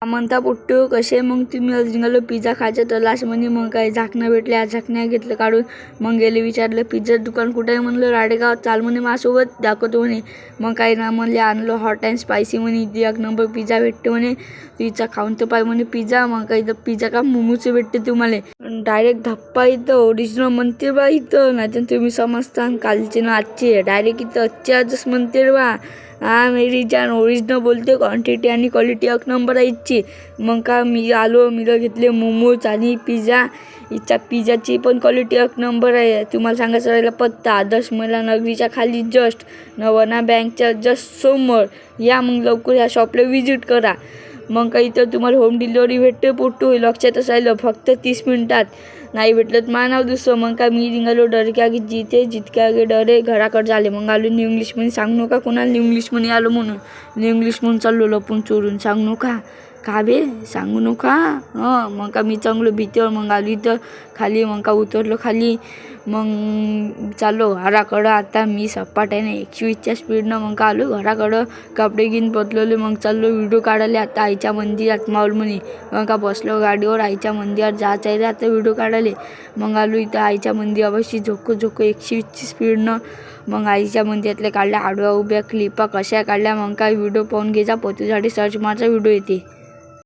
म्हणता पोट्टो कसे मग तुम्ही आज निघालो पिझ्झा खायचं तर लास्ट म्हणे मग काय झाकणं भेटले आज झाकण्या घेतलं काढून मग गेले विचारलं पिझ्झा दुकान कुठे आहे म्हणलं राडेगावात चाल म्हणे माझ्यासोबत दाखवतो म्हणे मग काही ना म्हणले आणलं हॉट अँड स्पायसी म्हणे इथे एक नंबर पिझ्झा भेटते म्हणे तिचा खाऊन तर पाय म्हणे पिझ्झा मग काही तर पिझ्झा का मोमोचे भेटते तुम्हाला डायरेक्ट धप्पा इथं ओरिजिनल म्हणते बा इथं नाही तर तुम्ही समजता कालचे ना आजचे डायरेक्ट इथं आजचे आजच म्हणते बा हा मेरी जान ओरिजिनल बोलते क्वांटिटी आणि क्वालिटी एक नंबर आहे इथची मग का मी आलो मिलं घेतले मोमोज आणि पिझ्झा इथच्या पिझ्झाची पण क्वालिटी एक नंबर आहे तुम्हाला सांगायचं राहिला पत्ता आदर्श महिला नगरीच्या खाली जस्ट नवना बँकच्या जस्ट समोर या मग लवकर ह्या शॉपला व्हिजिट करा मग काही तर तुम्हाला होम डिलिव्हरी भेटते पोट्टू लक्षातच राहिलं फक्त 30 मिनिटात नाही भेटलं तर मानाव दुसरं मग का मी निघालो डर क्या की जिथे जितक्या गे डरे घराकडे झाले मग आलो न्यू इंग्लिशमध्ये सांगू नका कोणाला न्यू इंग्लिशमध्ये आलो म्हणून न्यू इंग्लिशमध्ये चाललो लपून चोरून सांगू नका का बे सांगू नका मग का मी चांगलं भीतीवर मग आलो इथं खाली मग का उतरलो खाली मग चाललो घराकडं आता मी सपाट आहे ना 120च्या स्पीडनं मग का आलो घराकडं कपडे घेऊन बदलवले मग चाललो व्हिडिओ काढायला आता आईच्या मंदिरात माऊलमणी मग का बसलो गाडीवर आईच्या मंदिरात जायचं आहे रे आता व्हिडिओ काढायला मग आलो इथं आईच्या मंदिरापाशी झोको 120ची स्पीडनं मग आईच्या मंदिरातल्या काढल्या आडव्या उभ्या क्लिपा कशा काढल्या मग काय व्हिडिओ पाहून घ्यायचा पोतूसाठी सर्च मारचा व्हिडिओ येते.